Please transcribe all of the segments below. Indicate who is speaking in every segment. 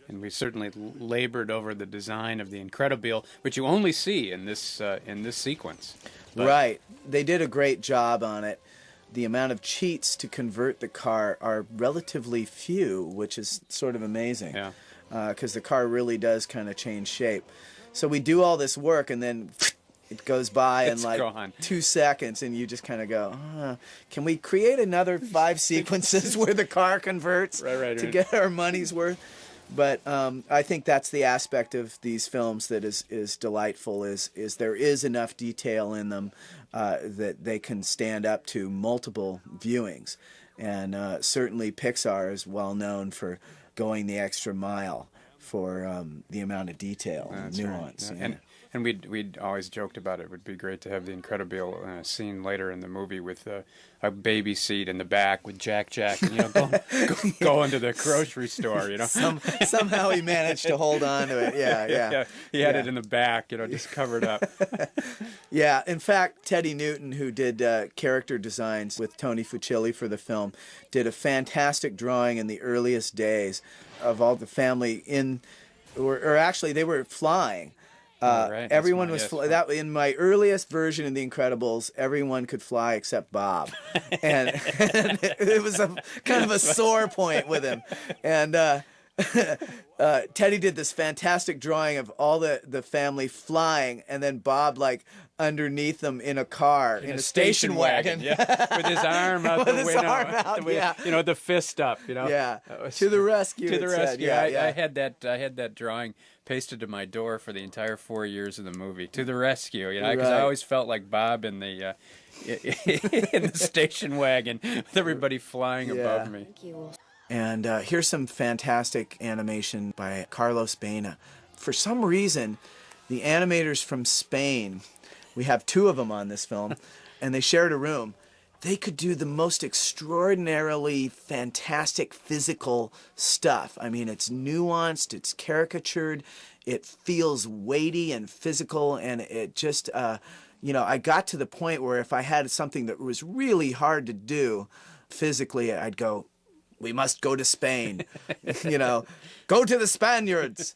Speaker 1: and we certainly labored over the design of the Incredibile, which you only see in this sequence. But,
Speaker 2: right. They did a great job on it. The amount of cheats to convert the car are relatively few, which is sort of amazing.
Speaker 1: Yeah.
Speaker 2: Because the car really does kind of change shape. So we do all this work, and then it goes by in like
Speaker 1: gone.
Speaker 2: 2 seconds, and you just kind of go, can we create another 5 sequences where the car converts to get our money's worth? But I think that's the aspect of these films that is delightful, is there is enough detail in them that they can stand up to multiple viewings. And certainly Pixar is well known for going the extra mile for the amount of detail and nuance.
Speaker 1: Right. Yeah. And we'd always joked about it would be great to have the Incredibile scene later in the movie with a baby seat in the back with Jack, and, going to the grocery store,
Speaker 2: Somehow he managed to hold on to it. Yeah.
Speaker 1: He had it in the back, just covered up.
Speaker 2: Yeah. In fact, Teddy Newton, who did character designs with Tony Fucilli for the film, did a fantastic drawing in the earliest days of all the family or actually they were flying.
Speaker 1: Right.
Speaker 2: Everyone was that in my earliest version of The Incredibles. Everyone could fly except Bob, and it was a kind of a sore point with him. And Teddy did this fantastic drawing of all the family flying, and then Bob like underneath them in a car in a station wagon,
Speaker 1: with his arm out the window, the fist up,
Speaker 2: to the rescue.
Speaker 1: To the rescue.
Speaker 2: Yeah.
Speaker 1: I had that drawing pasted to my door for the entire 4 years of the movie. To the rescue, because I always felt like Bob in the in the station wagon with everybody flying above me.
Speaker 2: And here's some fantastic animation by Carlos Baena. For some reason, the animators from Spain, we have 2 of them on this film, and they shared a room. They could do the most extraordinarily fantastic physical stuff. I mean, it's nuanced, it's caricatured, it feels weighty and physical, and it just, I got to the point where if I had something that was really hard to do physically, I'd go, we must go to Spain, go to the Spaniards.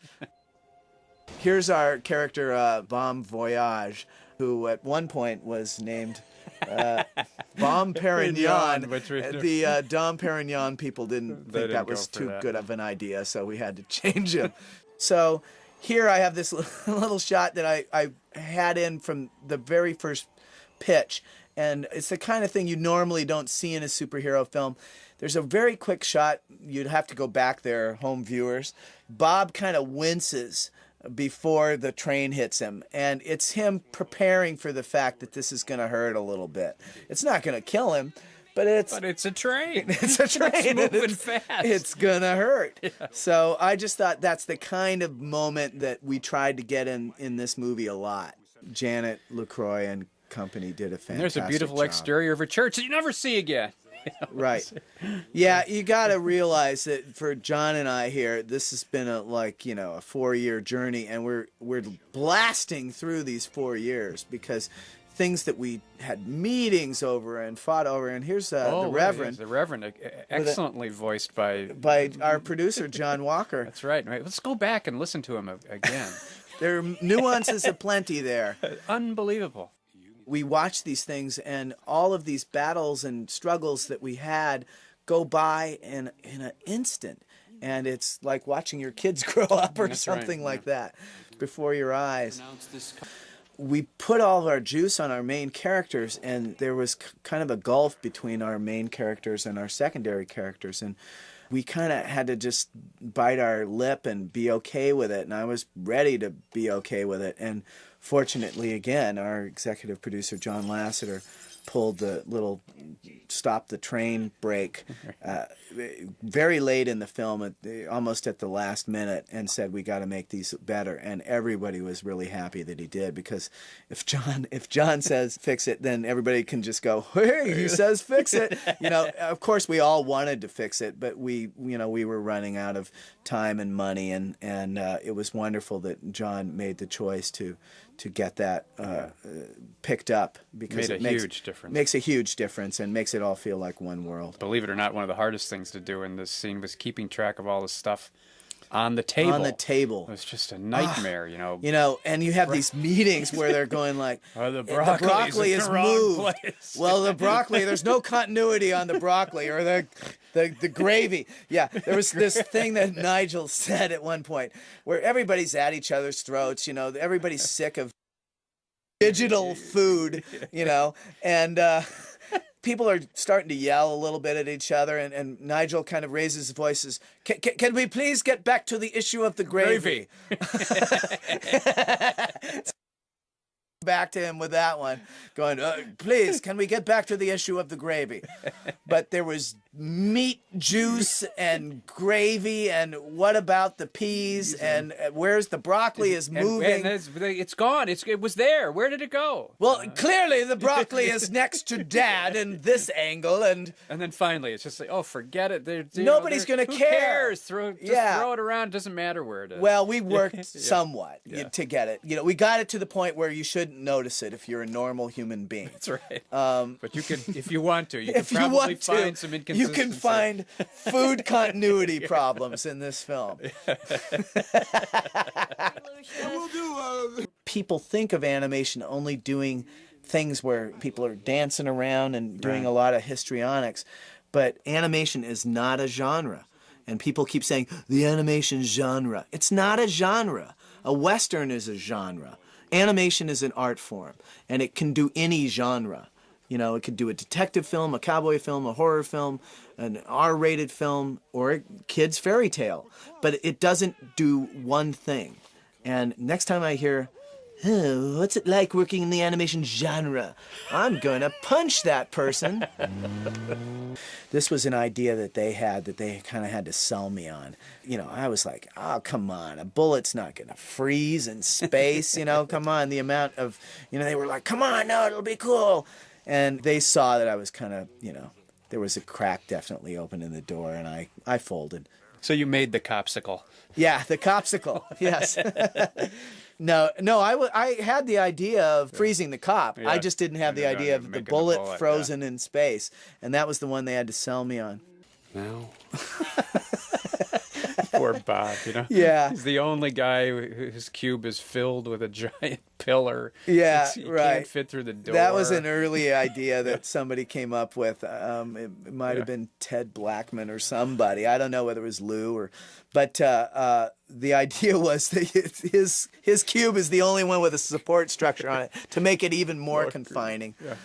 Speaker 2: Here's our character, Bon Voyage, who at one point was named Dom Perignon. The Dom Perignon people didn't think that was too good of an idea, so we had to change him. So here I have this little shot that I had in from the very first pitch, and it's the kind of thing you normally don't see in a superhero film. There's a very quick shot. You'd have to go back there, home viewers. Bob kind of winces before the train hits him, and it's him preparing for the fact that this is going to hurt a little bit. It's not going to kill him, but it's
Speaker 1: a train.
Speaker 2: It's a train.
Speaker 1: It's moving fast.
Speaker 2: It's going to hurt. Yeah. So I just thought that's the kind of moment that we tried to get in this movie a lot. Janet LaCroix and company did a fantastic job.
Speaker 1: There's a beautiful exterior of a church that you never see again.
Speaker 2: Right. Yeah, you got to realize that for John and I here, this has been a 4-year journey, and we're blasting through these 4 years because things that we had meetings over and fought over, and here's the Reverend.
Speaker 1: Yes, the Reverend, excellently voiced by
Speaker 2: our producer, John Walker.
Speaker 1: That's right. Let's go back and listen to him again.
Speaker 2: There are nuances aplenty there.
Speaker 1: Unbelievable.
Speaker 2: We watch these things, and all of these battles and struggles that we had go by in an instant. And it's like watching your kids grow up or something like that before your eyes. We put all of our juice on our main characters, and there was kind of a gulf between our main characters and our secondary characters. And we kind of had to just bite our lip and be okay with it. And I was ready to be okay with it. And fortunately, again, our executive producer, John Lasseter, pulled the little stop the train break very late in the film, almost at the last minute, and said, we got to make these better. And everybody was really happy that he did, because if John says fix it, then everybody can just go, hey, he says fix it. Of course we all wanted to fix it, but we were running out of time and money, and it was wonderful that John made the choice to get that picked up, because it makes a huge difference and makes it all feel like one world.
Speaker 1: Believe it or not, one of the hardest things to do in this scene was keeping track of all the stuff on the table.
Speaker 2: On the table.
Speaker 1: It was just a nightmare,
Speaker 2: You know, and you have these meetings where they're going like,
Speaker 1: the
Speaker 2: broccoli is moved.
Speaker 1: Place.
Speaker 2: Well, the broccoli, there's no continuity on the broccoli or the gravy. Yeah, there was this thing that Nigel said at one point where everybody's at each other's throats, you know, everybody's sick of digital food, you know, and people are starting to yell a little bit at each other, and Nigel kind of raises his voice, says, can we please get back to the issue of the gravy? Back to him with that one, going, please, can we get back to the issue of the gravy? But there was meat juice and gravy, and what about the peas, and where's the broccoli is moving.
Speaker 1: And it's gone. It was there. Where did it go?
Speaker 2: Well, clearly the broccoli is next to Dad in this angle, and
Speaker 1: then finally it's just like, oh, forget it.
Speaker 2: Nobody's going to care.
Speaker 1: Who cares? Throw it around. It doesn't matter where it is.
Speaker 2: Well, we worked somewhat to get it. You know, we got it to the point where you shouldn't notice it if you're a normal human being.
Speaker 1: That's right. But you can, if you want to, you can probably find some inconsistency.
Speaker 2: You can find food continuity problems in this film. People think of animation only doing things where people are dancing around and doing a lot of histrionics, but animation is not a genre. And people keep saying, the animation genre. It's not a genre. A Western is a genre. Animation is an art form, and it can do any genre. You know, it could do a detective film, a cowboy film, a horror film, an R-rated film, or a kid's fairy tale. But it doesn't do one thing. And next time I hear, oh, what's it like working in the animation genre? I'm going to punch that person. This was an idea that they kind of had to sell me on. You know, I was like, oh, come on, a bullet's not going to freeze in space, you know, come on, the amount of, you know, they were like, come on, no, it'll be cool. And they saw that I was kind of, you know, there was a crack definitely open in the door, and I folded.
Speaker 1: So you made the copsicle.
Speaker 2: Yeah, the copsicle, yes. No, I had the idea of freezing the cop. Yeah. I just didn't have the idea of the bullet frozen in space. And that was the one they had to sell me on.
Speaker 1: No. Poor Bob, you know?
Speaker 2: Yeah.
Speaker 1: He's the only guy whose cube is filled with a giant pillar.
Speaker 2: Yeah,
Speaker 1: he
Speaker 2: right.
Speaker 1: Can't fit through the door.
Speaker 2: That was an early idea that somebody came up with. It might have been Ted Blackman or somebody. I don't know whether it was Lou or... But the idea was that his cube is the only one with a support structure on it to make it even more confining.
Speaker 1: Yeah.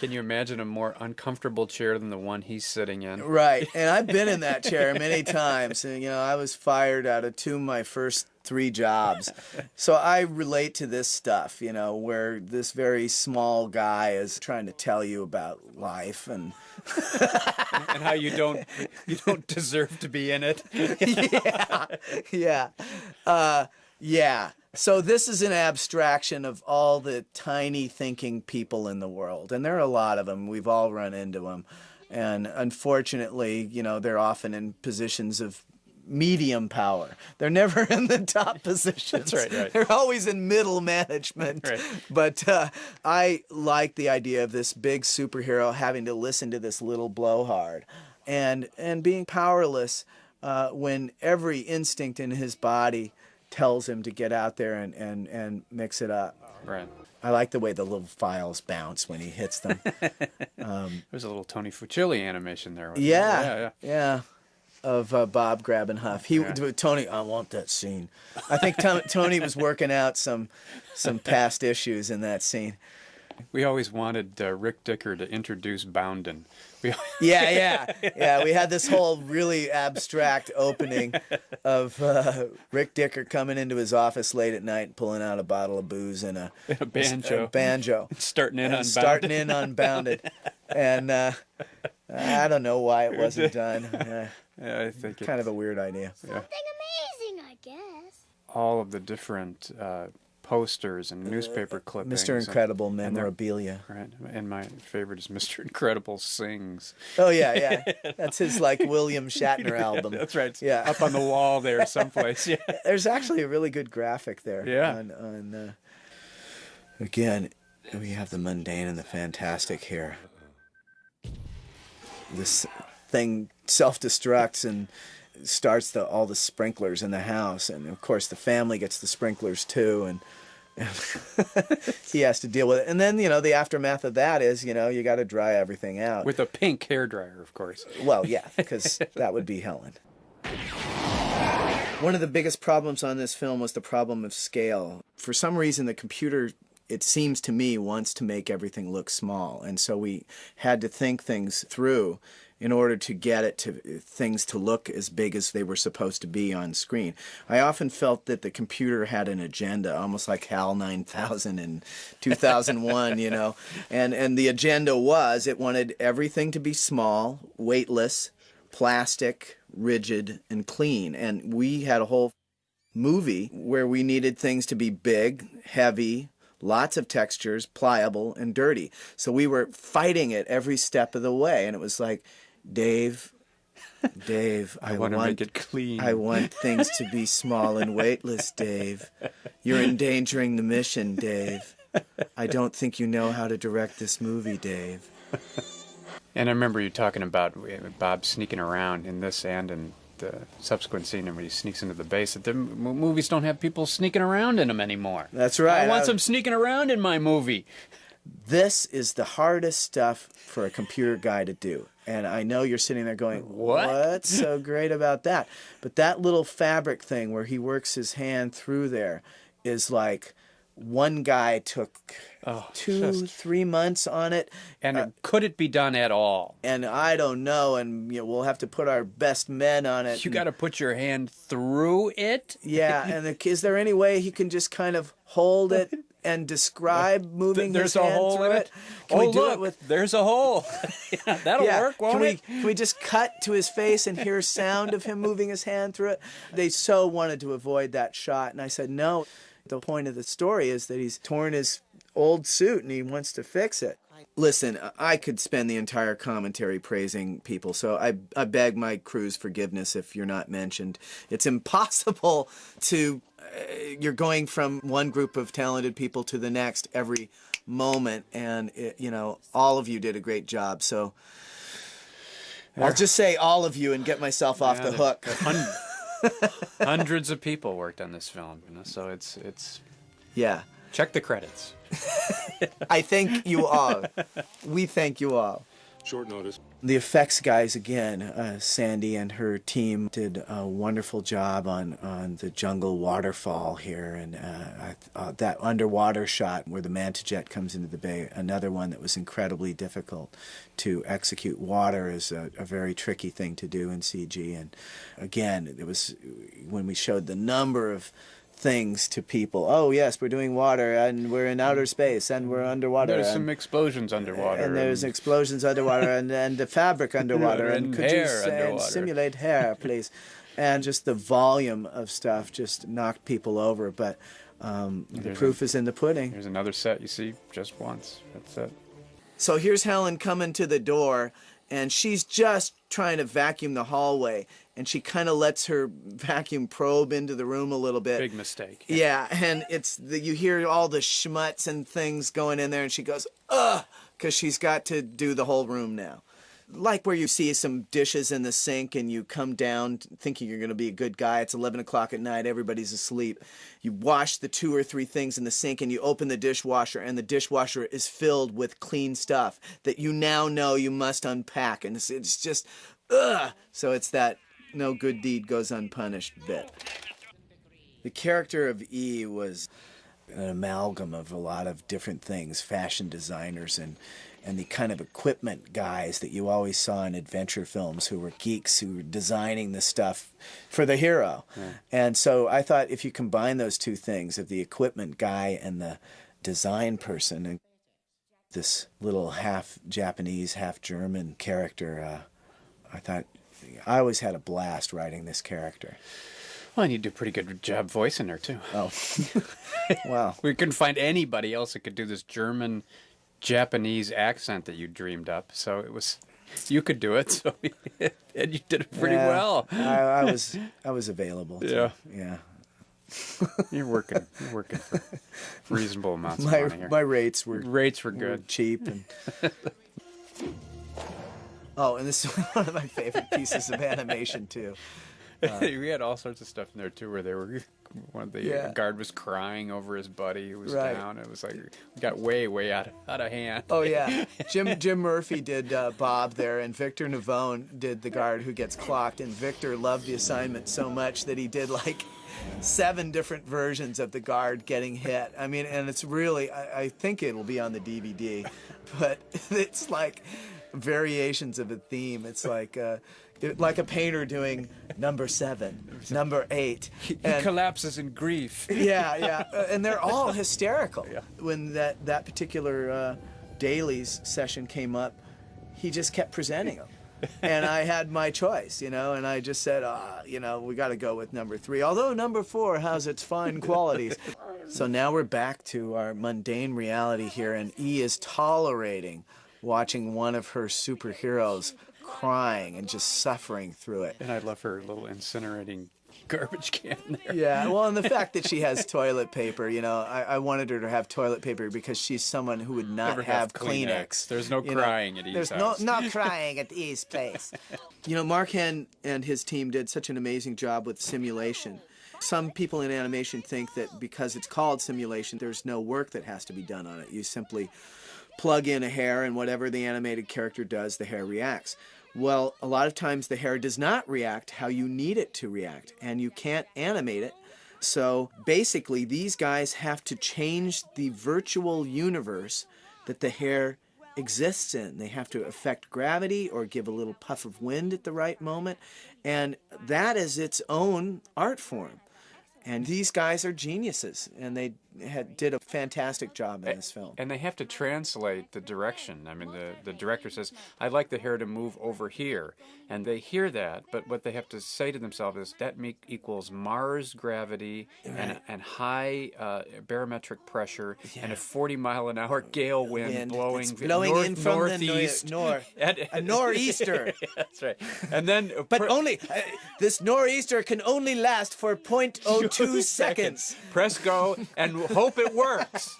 Speaker 1: Can you imagine a more uncomfortable chair than the one he's sitting in?
Speaker 2: Right. And I've been in that chair many times. And, you know, I was fired out of 2 of my first 3 jobs. So I relate to this stuff, you know, where this very small guy is trying to tell you about life and
Speaker 1: how you don't deserve to be in it.
Speaker 2: Yeah. So this is an abstraction of all the tiny thinking people in the world. And there are a lot of them. We've all run into them. And unfortunately, you know, they're often in positions of medium power. They're never in the top positions.
Speaker 1: That's right.
Speaker 2: They're always in middle management.
Speaker 1: Right.
Speaker 2: But I like the idea of this big superhero having to listen to this little blowhard and being powerless when every instinct in his body tells him to get out there and mix it up.
Speaker 1: Right.
Speaker 2: I like the way the little files bounce when he hits them.
Speaker 1: There's a little Tony Fucilli animation there.
Speaker 2: Yeah. Of Bob grabbing Huff. Tony, I want that scene. I think Tony was working out some past issues in that scene.
Speaker 1: We always wanted Rick Dicker to introduce Bounden.
Speaker 2: Yeah. We had this whole really abstract opening of Rick Dicker coming into his office late at night, pulling out a bottle of booze and a banjo.
Speaker 1: Starting in
Speaker 2: on Bounded. And I don't know why it wasn't done.
Speaker 1: Yeah, I think
Speaker 2: kind of a weird idea.
Speaker 3: Something amazing, I guess.
Speaker 1: All of the different posters and newspaper clippings.
Speaker 2: Mr. Incredible memorabilia.
Speaker 1: Right, and my favorite is Mr. Incredible Sings.
Speaker 2: Oh, yeah. That's his, like, William Shatner album.
Speaker 1: That's right.
Speaker 2: Yeah.
Speaker 1: Up on the wall there someplace. Yeah.
Speaker 2: There's actually a really good graphic there.
Speaker 1: Yeah.
Speaker 2: Again, we have the mundane and the fantastic here. This thing self-destructs, and starts all the sprinklers in the house, and of course the family gets the sprinklers too, and he has to deal with it. And then, the aftermath of that is, you got to dry everything out.
Speaker 1: With a pink hairdryer, of course.
Speaker 2: Well, yeah, because that would be Helen. One of the biggest problems on this film was the problem of scale. For some reason, the computer, it seems to me, wants to make everything look small. And so we had to think things through in order to get things to look as big as they were supposed to be on screen. I often felt that the computer had an agenda, almost like HAL 9000 in 2001, And the agenda was it wanted everything to be small, weightless, plastic, rigid, and clean. And we had a whole movie where we needed things to be big, heavy, lots of textures, pliable, and dirty. So we were fighting it every step of the way. And it was like, Dave, I
Speaker 1: want to make it clean.
Speaker 2: I want things to be small and weightless, Dave. You're endangering the mission, Dave. I don't think you know how to direct this movie, Dave.
Speaker 1: And I remember you talking about Bob sneaking around in this and in the subsequent scene when he sneaks into the base, that the movies don't have people sneaking around in them anymore.
Speaker 2: That's right.
Speaker 1: I want some sneaking around in my movie.
Speaker 2: This is the hardest stuff for a computer guy to do. And I know you're sitting there going, what's so great about that? But that little fabric thing where he works his hand through there is like one guy took 3 months on it.
Speaker 1: And could it be done at all?
Speaker 2: And I don't know. And we'll have to put our best men on it.
Speaker 1: You got to put your hand through it?
Speaker 2: Yeah. And is there any way he can just kind of hold it and describe moving his hand
Speaker 1: hole
Speaker 2: through
Speaker 1: in
Speaker 2: it?
Speaker 1: Can we do it with... There's a hole. Yeah, that'll work, won't it?
Speaker 2: Can we just cut to his face and hear sound of him moving his hand through it? They so wanted to avoid that shot. And I said, no. The point of the story is that he's torn his old suit and he wants to fix it. Listen, I could spend the entire commentary praising people, so I beg my crew's forgiveness if you're not mentioned. It's impossible to... you're going from one group of talented people to the next every moment, and all of you did a great job. So I'll just say all of you and get myself off the hook.
Speaker 1: Hundreds of people worked on this film, so it's
Speaker 2: yeah.
Speaker 1: Check the credits.
Speaker 2: I thank you all. We thank you all.
Speaker 4: Short notice.
Speaker 2: The effects guys, again, Sandy and her team did a wonderful job on the jungle waterfall here, and that underwater shot where the manta jet comes into the bay, another one that was incredibly difficult to execute. Water is a very tricky thing to do in CG, and again, it was when we showed the number of things to people. Oh yes, we're doing water, and we're in outer space, and we're underwater.
Speaker 1: There's some explosions underwater,
Speaker 2: and there's explosions underwater, and the fabric underwater, and could you simulate hair, please? And just the volume of stuff just knocked people over. But the proof is in the pudding.
Speaker 1: There's another set you see just once. That's it.
Speaker 2: So here's Helen coming to the door, and she's just trying to vacuum the hallway, and she kind of lets her vacuum probe into the room a little bit.
Speaker 1: Big mistake.
Speaker 2: Yeah, and you hear all the schmutz and things going in there, and she goes, ugh, because she's got to do the whole room now. Like where you see some dishes in the sink and you come down thinking you're going to be a good guy. It's 11 o'clock at night. Everybody's asleep. You wash the 2 or 3 things in the sink and you open the dishwasher, and the dishwasher is filled with clean stuff that you now know you must unpack. And it's just, ugh. So it's that no good deed goes unpunished bit. The character of E was an amalgam of a lot of different things, fashion designers and the kind of equipment guys that you always saw in adventure films who were geeks who were designing the stuff for the hero. Yeah. And so I thought if you combine those two things, of the equipment guy and the design person, and this little half Japanese, half German character, I thought I always had a blast writing this character.
Speaker 1: Well, and you do a pretty good job voicing her, too.
Speaker 2: Oh, wow.
Speaker 1: We couldn't find anybody else that could do this German Japanese accent that you dreamed up, so it was you could do it. So and you did it pretty well.
Speaker 2: I was available. Yeah.
Speaker 1: You're working for reasonable amounts of money here.
Speaker 2: My rates were
Speaker 1: good,
Speaker 2: cheap, and oh, and this is one of my favorite pieces of animation too.
Speaker 1: We had all sorts of stuff in there too, where they were one of the guard was crying over his buddy who was down. It was like we got way out of hand.
Speaker 2: Oh yeah, Jim Murphy did Bob there, and Victor Navone did the guard who gets clocked. And Victor loved the assignment so much that he did like 7 different versions of the guard getting hit. I mean, and it's really, I think it'll be on the DVD, but it's like variations of a theme. It's like a painter doing number 7, number 8.
Speaker 1: He collapses in grief.
Speaker 2: Yeah, and they're all hysterical. When that particular dailies session came up, he just kept presenting them. And I had my choice, and I just said, we got to go with number 3. Although number 4 has its fine qualities. So now we're back to our mundane reality here, and E is tolerating watching one of her superheroes crying and just suffering through it.
Speaker 1: And I love her little incinerating garbage can there.
Speaker 2: Yeah, well, and the fact that she has toilet paper, I wanted her to have toilet paper because she's someone who would not have Kleenex.
Speaker 1: There's no crying at E's house.
Speaker 2: There's no crying at E's place. Mark Henn and his team did such an amazing job with simulation. Some people in animation think that because it's called simulation, there's no work that has to be done on it. You simply plug in a hair, and whatever the animated character does, the hair reacts. Well, a lot of times the hair does not react how you need it to react, and you can't animate it. So basically, these guys have to change the virtual universe that the hair exists in. They have to affect gravity or give a little puff of wind at the right moment, and that is its own art form. And these guys are geniuses, and they did a fantastic job in this film.
Speaker 1: And they have to translate the direction. I mean, the director says, I'd like the hair to move over here. And they hear that, but what they have to say to themselves is that equals Mars gravity and high barometric pressure and a 40-mile-an-hour gale wind blowing
Speaker 2: in from
Speaker 1: northeast.
Speaker 2: The north. A nor'easter.
Speaker 1: That's right. And then,
Speaker 2: but only this nor'easter can only last for 0.02 seconds.
Speaker 1: Press go and hope it works.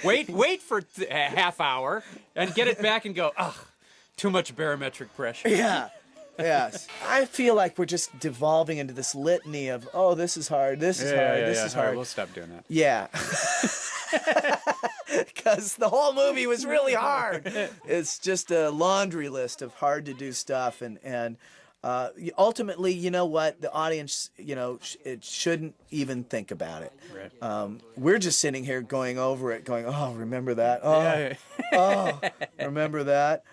Speaker 1: Wait for a half hour and get it back and go. Too much barometric pressure.
Speaker 2: Yeah. Yes. I feel like we're just devolving into this litany of, this is hard, this is hard, this is hard.
Speaker 1: Right, we'll stop doing that.
Speaker 2: Yeah. Because the whole movie was really hard. It's just a laundry list of hard-to-do stuff. And ultimately, you know what? The audience, it shouldn't even think about it.
Speaker 1: Right.
Speaker 2: We're just sitting here going over it, going, remember that? Remember that?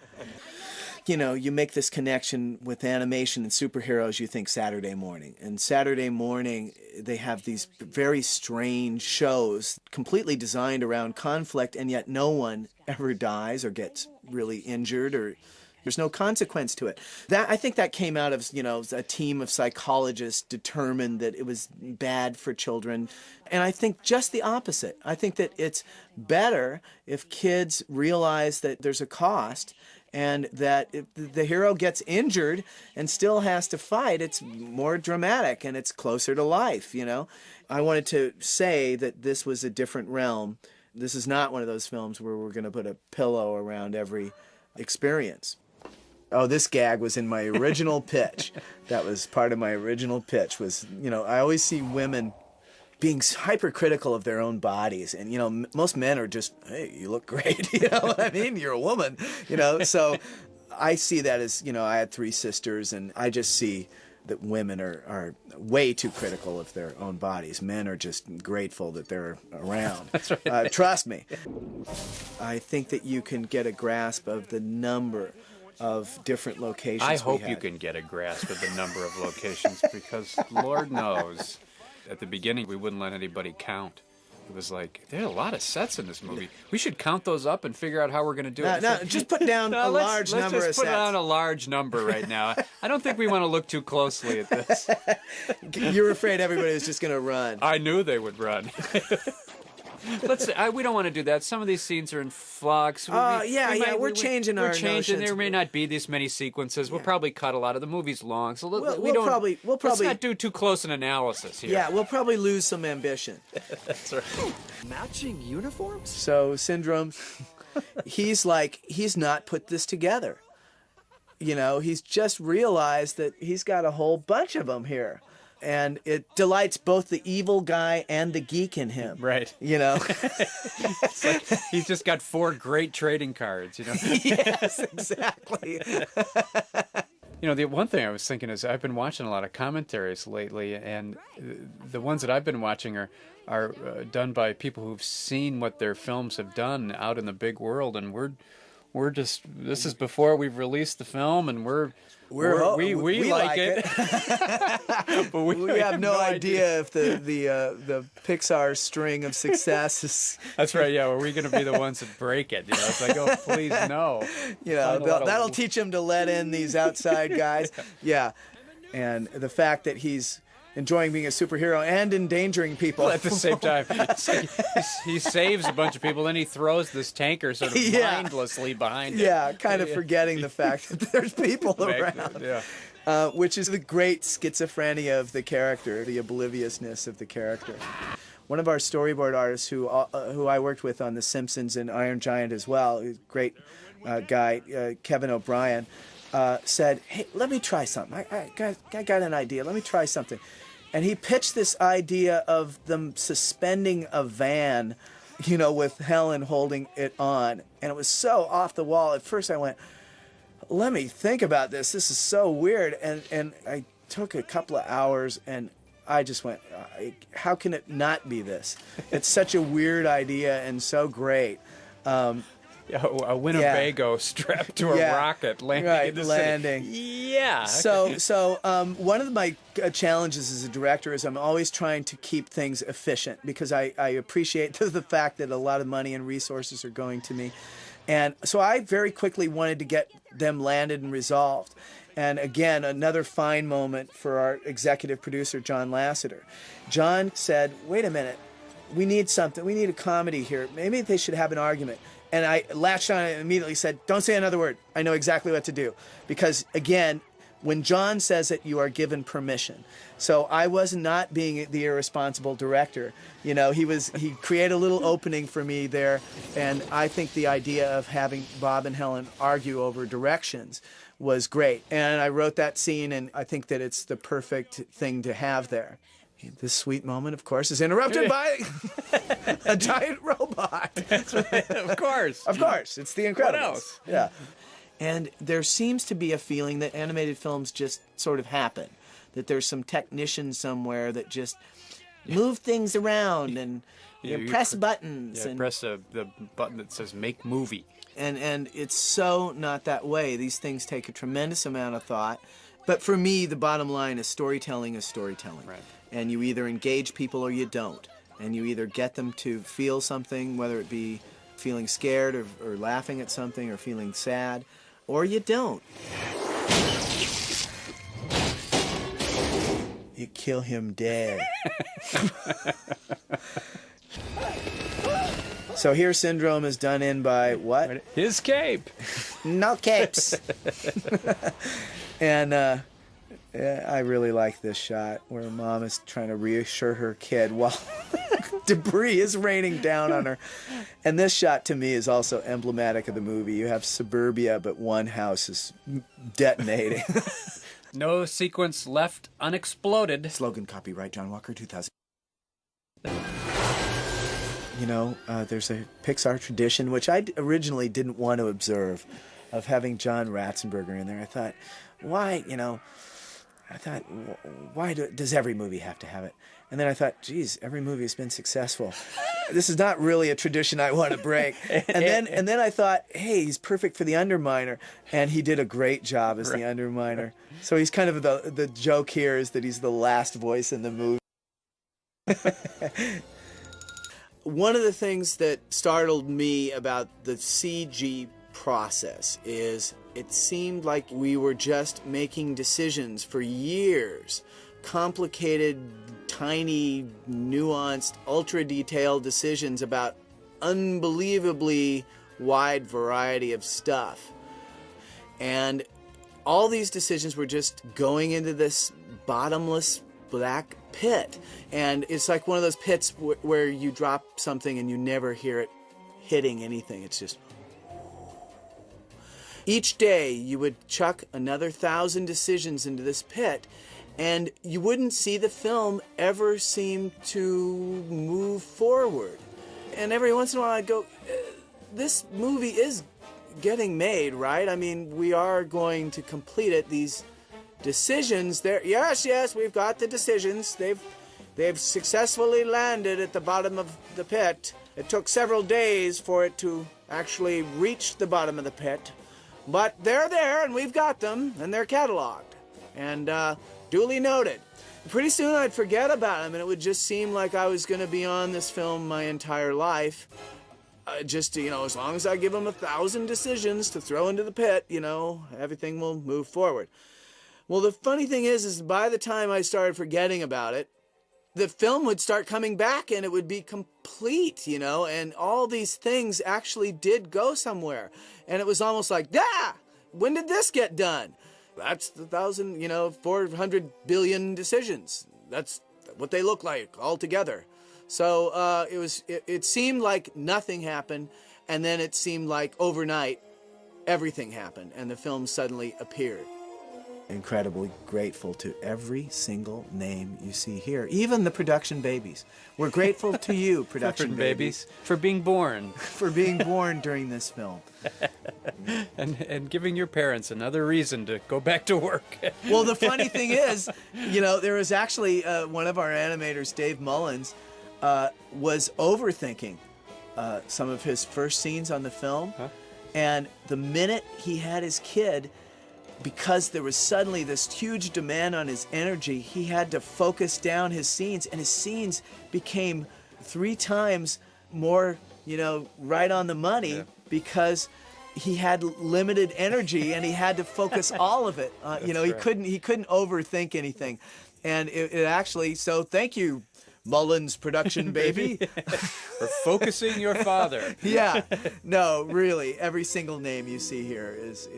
Speaker 2: You make this connection with animation and superheroes, you think Saturday morning. And Saturday morning, they have these very strange shows completely designed around conflict, and yet no one ever dies or gets really injured, or there's no consequence to it. I think that came out of, a team of psychologists determined that it was bad for children. And I think just the opposite. I think that it's better if kids realize that there's a cost, and that if the hero gets injured and still has to fight, it's more dramatic and it's closer to life, I wanted to say that this was a different realm. This is not one of those films where we're going to put a pillow around every experience. Oh, this gag was in my original pitch. That was part of my original pitch was, I always see women being hypercritical of their own bodies. And, most men are just, hey, you look great. You know what I mean? You're a woman, So I see that as, I had 3 sisters, and I just see that women are way too critical of their own bodies. Men are just grateful that they're around.
Speaker 1: That's right.
Speaker 2: Trust me. I think that you can get a grasp of the number of different locations.
Speaker 1: I hope you can get a grasp of the number of locations, because Lord knows, at the beginning we wouldn't let anybody count. It was like, there are a lot of sets in this movie. We should count those up and figure out how we're going to do it.
Speaker 2: No, just put down a large number of sets.
Speaker 1: Let's just put down a large number right now. I don't think we want to look too closely at this.
Speaker 2: You're afraid everybody was just going to run.
Speaker 1: I knew they would run. We don't want to do that. Some of these scenes are in flux.
Speaker 2: We're changing our notions.
Speaker 1: There may not be this many sequences. We'll probably cut a lot of the movies long. So
Speaker 2: we'll probably
Speaker 1: let's not do too close an analysis here.
Speaker 2: Yeah, we'll probably lose some ambition.
Speaker 1: That's right.
Speaker 4: Matching uniforms?
Speaker 2: So Syndrome, he's not put this together. He's just realized that he's got a whole bunch of them here. And it delights both the evil guy and the geek in him.
Speaker 1: Right.
Speaker 2: It's
Speaker 1: like he's just got 4 great trading cards,
Speaker 2: Yes, exactly.
Speaker 1: The one thing I was thinking is I've been watching a lot of commentaries lately, and the ones that I've been watching are done by people who've seen what their films have done out in the big world, and we're just, this is before we've released the film, and we like it. But we have no idea
Speaker 2: if the Pixar string of success is.
Speaker 1: That's right. Yeah, are we going to be the ones that break it? It's like, oh, please no.
Speaker 2: That'll teach him to let in these outside guys. Yeah, and the fact that he's enjoying being a superhero and endangering people
Speaker 1: at the same time. It's like he saves a bunch of people, then he throws this tanker sort of mindlessly behind him.
Speaker 2: Yeah, kind of forgetting the fact that there's people around.
Speaker 1: Yeah.
Speaker 2: Which is the great schizophrenia of the character, the obliviousness of the character. One of our storyboard artists who I worked with on The Simpsons and Iron Giant as well, a great guy, Kevin O'Brien, said, "Hey, let me try something. I got an idea. Let me try something." And he pitched this idea of them suspending a van, with Helen holding it on. And it was so off the wall. At first I went, let me think about this. This is so weird. And I took a couple of hours and I just went, how can it not be this? It's such a weird idea and so great.
Speaker 1: A Winnebago strapped to a rocket landing in the city. Yeah.
Speaker 2: So one of my challenges as a director is I'm always trying to keep things efficient because I appreciate the fact that a lot of money and resources are going to me. And so I very quickly wanted to get them landed and resolved. And again, another fine moment for our executive producer, John Lasseter. John said, wait a minute, we need something. We need a comedy here. Maybe they should have an argument. And I latched on it and immediately said, don't say another word. I know exactly what to do. Because, again, when John says it, you are given permission. So I was not being the irresponsible director. He created a little opening for me there. And I think the idea of having Bob and Helen argue over directions was great. And I wrote that scene, and I think that it's the perfect thing to have there. This sweet moment, of course, is interrupted by a giant robot.
Speaker 1: Of course.
Speaker 2: Of course. It's The Incredibles.
Speaker 1: What else?
Speaker 2: Yeah. And there seems to be a feeling that animated films just sort of happen, that there's some technician somewhere that just move things around and press buttons.
Speaker 1: Yeah, press the button that says make movie.
Speaker 2: And it's so not that way. These things take a tremendous amount of thought. But for me, the bottom line is storytelling.
Speaker 1: Right.
Speaker 2: And you either engage people or you don't. And you either get them to feel something, whether it be feeling scared or laughing at something or feeling sad, or you don't. You kill him dead. So here Syndrome is done in by what?
Speaker 1: His cape.
Speaker 2: No capes. And I really like this shot where Mom is trying to reassure her kid while debris is raining down on her. And this shot to me is also emblematic of the movie. You have suburbia, but one house is detonating.
Speaker 1: No sequence left unexploded.
Speaker 2: Slogan copyright John Walker 2000. There's a Pixar tradition, which I originally didn't want to observe, of having John Ratzenberger in there. I thought, why does every movie have to have it? And then I thought, geez, every movie has been successful. This is not really a tradition I want to break. And then I thought, hey, he's perfect for the Underminer, and he did a great job as the Underminer. So he's kind of the joke here is that he's the last voice in the movie. One of the things that startled me about the CG process is it seemed like we were just making decisions for years, complicated, tiny, nuanced, ultra-detailed decisions about unbelievably wide variety of stuff. And all these decisions were just going into this bottomless black pit. And it's like one of those pits where you drop something and you never hear it hitting anything. It's just... Each day you would chuck another 1,000 decisions into this pit, and you wouldn't see the film ever seem to move forward. And every once in a while I'd go, this movie is getting made, right? I mean, we are going to complete it. These decisions there, yes, we've got the decisions. They've successfully landed at the bottom of the pit. It took several days for it to actually reach the bottom of the pit, but they're there and we've got them and they're cataloged and duly noted. Pretty soon I'd forget about them and it would just seem like I was going to be on this film my entire life. Just, as long as I give them 1,000 decisions to throw into the pit, everything will move forward. Well, the funny thing is by the time I started forgetting about it, the film would start coming back and it would be complete, and all these things actually did go somewhere. And it was almost like, when did this get done? That's the 400 billion decisions. That's what they look like all together. So it seemed like nothing happened, and then it seemed like overnight everything happened, and the film suddenly appeared. Incredibly grateful to every single name you see here, even the production babies. We're grateful to you, production babies,
Speaker 1: for being born.
Speaker 2: For being born during this film.
Speaker 1: and giving your parents another reason to go back to work.
Speaker 2: Well, the funny thing is, there was actually one of our animators, Dave Mullins, was overthinking some of his first scenes on the film.
Speaker 1: Huh?
Speaker 2: And the minute he had his kid, because there was suddenly this huge demand on his energy, he had to focus down his scenes, and his scenes became 3 times more, right on the money, because he had limited energy and he had to focus all of it. He
Speaker 1: right.
Speaker 2: couldn't overthink anything. And it actually, so thank you, Mullins production baby.
Speaker 1: For focusing your father.
Speaker 2: Yeah, no, really, every single name you see here is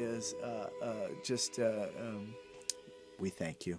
Speaker 2: we thank you.